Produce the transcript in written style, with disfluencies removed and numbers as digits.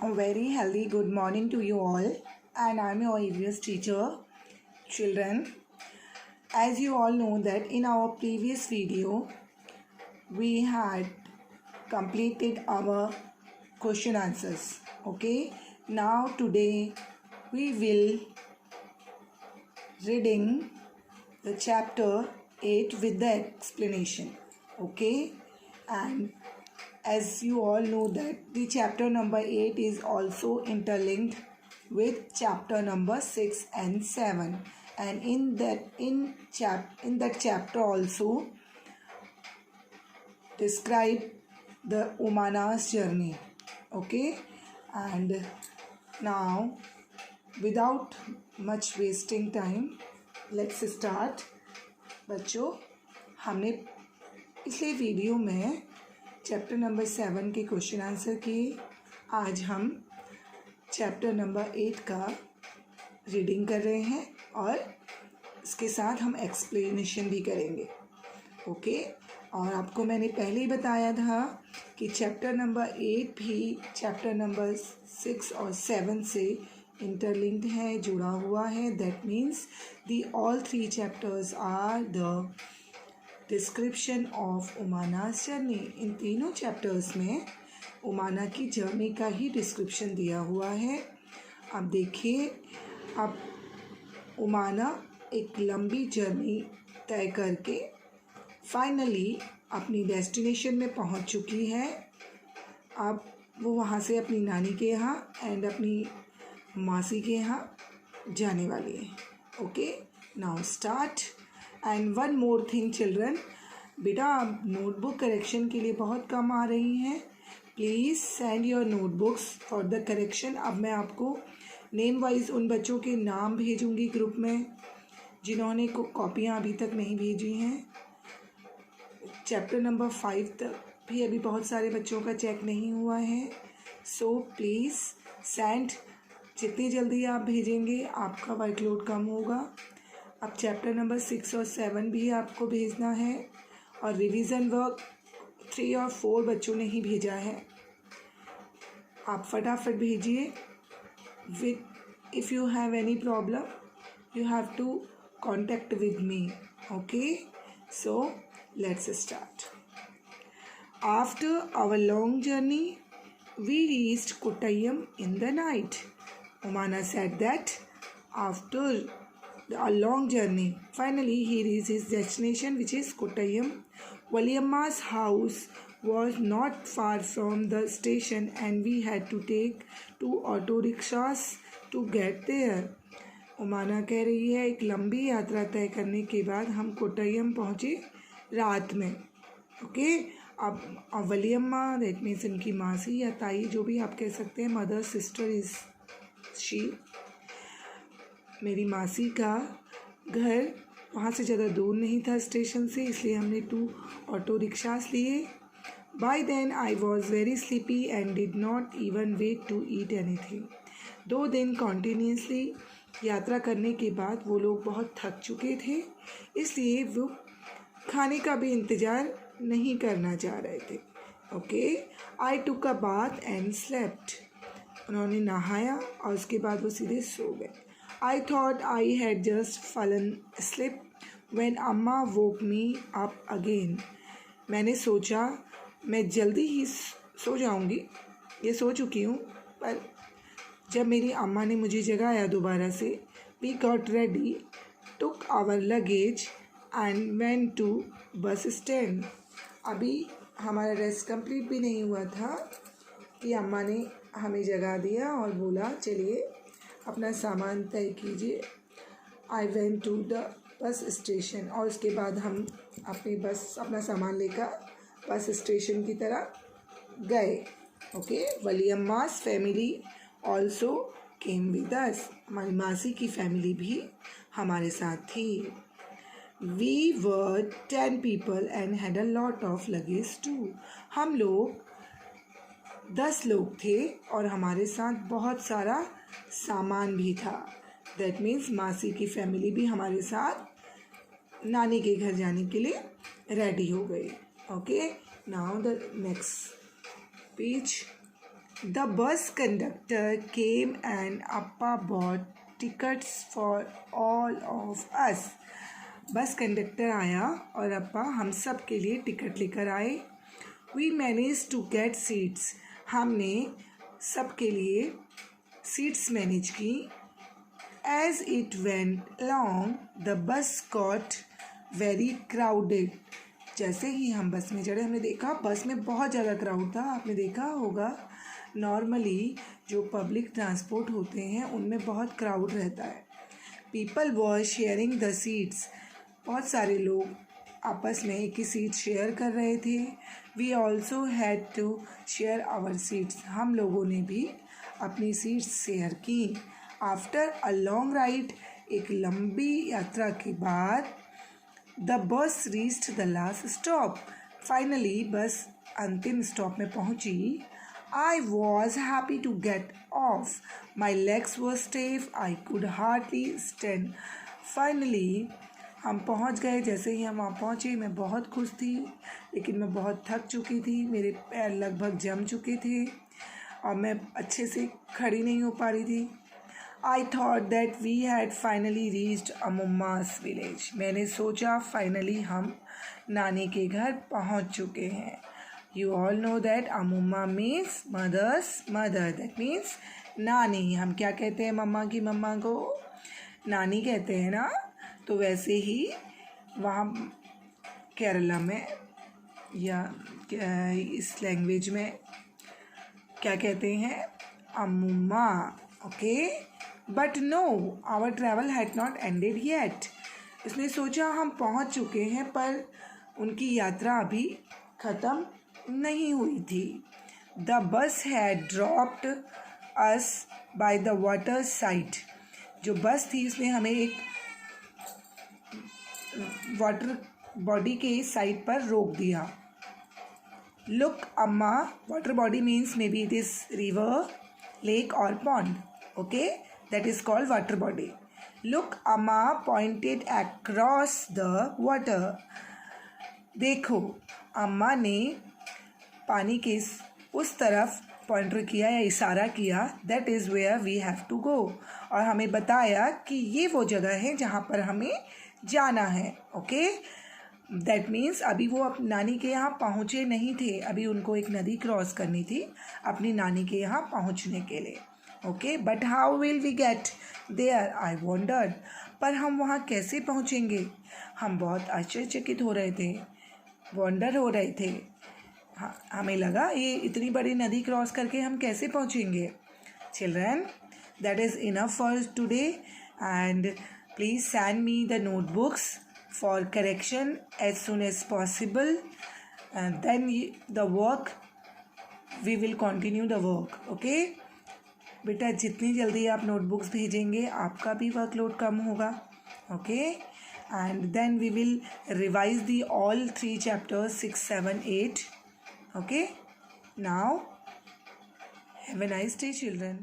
A very healthy good morning to you all, and I'm your EVS teacher. Children, as you all know that in our previous video we had completed our question answers. Okay, now today we will reading the chapter 8 with the explanation. Okay, and as you all know that the chapter number 8 is also interlinked with chapter number 6 and 7, and in that chapter also describe the Umana's journey. Okay, and now without much wasting time let's start. बच्चों, हमने पिछले video में chapter number 7 के question answer किए. आज हम chapter number 8 का reading कर रहे हैं और इसके साथ हम एक्सप्लेनेशन भी करेंगे. ओके, और आपको मैंने पहले ही बताया था कि चैप्टर नंबर 8 भी चैप्टर नंबर 6 और 7 से इंटरलिंक्ड है, जुड़ा हुआ है. That means the all 3 chapters are the description of उमाना's जर्नी. इन तीनों चैप्टर्स में उमाना की जर्नी का ही डिस्क्रिप्शन दिया हुआ है. अब देखिए, अब उमाना एक लंबी जर्नी तय करके फाइनली अपनी डेस्टिनेशन में पहुंच चुकी है. अब वो वहाँ से अपनी नानी के यहाँ एंड अपनी मासी के यहाँ जाने वाली है. Okay, now start. And one more thing children, बेटा आप नोटबुक करेक्शन के लिए बहुत कम आ रही हैं. Please send your notebooks for the correction. अब मैं आपको नेम वाइज उन बच्चों के नाम भेजूंगी ग्रुप में जिन्होंने कॉपियाँ अभी तक नहीं भेजी हैं. चैप्टर नंबर 5 तक भी अभी बहुत सारे बच्चों का चेक नहीं हुआ है. So please send. जितनी जल्दी आप भेजेंगे आपका वर्कलोड कम होगा. अब चैप्टर नंबर 6 और 7 भी आपको भेजना है और रिवीजन वर्क 3 और 4 बच्चों ने ही भेजा है. आप फटाफट भेजिए. With if you have any problem you have to contact with me. Okay, so let's start. After our long journey we reached Kottayam in the night. Umana said that after a long journey, finally he reached his destination, which is Kottayam. Valiamma's house was not far from the station and we had to take 2 auto rickshaws to get there. उमाना कह रही है एक लंबी यात्रा तय करने के बाद हम कोट्टयम पहुँचे रात में. ओके, अब वलियम्मा दैट मीन्स इनकी मासी या ताई, जो भी आप कह सकते हैं, मदर सिस्टर इज़ शी. मेरी मासी का घर वहाँ से ज़्यादा दूर नहीं था स्टेशन से, इसलिए हमने 2 ऑटो रिक्शास लिए. By then I was very sleepy and did not even wait to eat anything. 2 दिन कॉन्टीन्यूसली यात्रा करने के बाद वो लोग बहुत थक चुके थे, इसलिए वो खाने का भी इंतज़ार नहीं करना चाह रहे थे. Okay, I took a bath and slept. उन्होंने नहाया और उसके बाद वो सीधे सो गए. I thought I had just फलन स्लिप व्हेन अम्मा वोक मी अप अगेन. मैंने सोचा मैं जल्दी ही सो जाऊंगी, ये सो चुकी हूँ, पर जब मेरी अम्मा ने मुझे जगाया दोबारा से. We got ready, took our luggage and went to bus stand. अभी हमारा रेस्ट कंप्लीट भी नहीं हुआ था कि अम्मा ने हमें जगा दिया और बोला चलिए अपना सामान तय कीजिए. I went to the bus station. और उसके बाद हम अपना सामान लेकर बस स्टेशन की तरह गए. ओके, वलियम्मा's family also came with us. हमारी मासी की फैमिली भी हमारे साथ थी. We were 10 people and had a lot of luggage too. हम लोग 10 लोग थे और हमारे साथ बहुत सारा सामान भी था. दैट मीन्स मासी की फैमिली भी हमारे साथ नानी के घर जाने के लिए रेडी हो गई. Okay, now the next page. The bus conductor came and Appa bought tickets for all of us. Bus conductor आया और अप्पा हम सब के लिए टिकट लेकर आए. We managed to get seats. हमने सब के लिए सीट्स मैनेज की. As it went along, the bus got very crowded. जैसे ही हम बस में चढ़े हमने देखा बस में बहुत ज़्यादा क्राउड था. आपने देखा होगा नॉर्मली जो पब्लिक ट्रांसपोर्ट होते हैं उनमें बहुत क्राउड रहता है. People were sharing the seats. बहुत सारे लोग आपस में एक ही सीट शेयर कर रहे थे. We also had to share our seats. हम लोगों ने भी अपनी सीट्स शेयर की. आफ्टर अ लॉन्ग राइड, एक लंबी यात्रा के बाद, the bus reached the last stop. Finally bus अंतिम स्टॉप में पहुंची. I was happy to get off. My legs were stiff. I could hardly stand. Finally, हम पहुंच गए. जैसे ही हम वहाँ पहुँचे मैं बहुत खुश थी, लेकिन मैं बहुत थक चुकी थी. मेरे पैर लगभग जम चुके थे और मैं अच्छे से खड़ी नहीं हो पा रही थी. I thought that we had finally reached अम्मा's village. मैंने सोचा फाइनली हम नानी के घर पहुंच चुके हैं. You all know that अम्मा means mother's mother. That means नानी. हम क्या कहते हैं मम्मा की मम्मा को? नानी कहते हैं ना. तो वैसे ही वहाँ केरला में या इस लैंग्वेज में क्या कहते हैं? अम्मा. Okay. But no, our travel had not ended yet. उसने सोचा हम पहुँच चुके हैं पर उनकी यात्रा अभी ख़त्म नहीं हुई थी. The bus had dropped us by the water side. जो बस थी उसने हमें एक वाटर बॉडी के साइड पर रोक दिया. लुक अम्मा. Water body means may be it is river, lake और pond. Okay, that is called water body. Look अम्मा पॉइंटेड अक्रॉस द वाटर. देखो, अम्मा ने पानी के उस तरफ पॉइंटर किया या इशारा किया. That is where we have to go. और हमें बताया कि ये वो जगह है जहाँ पर हमें जाना है. ओके, दैट मीन्स अभी वो अपनी नानी के यहाँ पहुँचे नहीं थे. अभी उनको एक नदी क्रॉस करनी थी अपनी नानी के यहाँ पहुँचने के लिए. Okay, but how will we get there? I wondered. पर हम वहाँ कैसे पहुँचेंगे? हम बहुत आश्चर्यचकित हो रहे थे, वॉन्डर हो रहे थे. हमें लगा ये इतनी बड़ी नदी क्रॉस करके हम कैसे पहुँचेंगे. Children, that is enough for today and please send me the notebooks for correction as soon as possible. Then the work we will continue the work. Okay बेटा, जितनी जल्दी आप नोटबुक्स भेजेंगे आपका भी वर्कलोड कम होगा. Okay, and then we will revise the all 3 chapters 6, 7, 8. Okay, now have a nice day, children.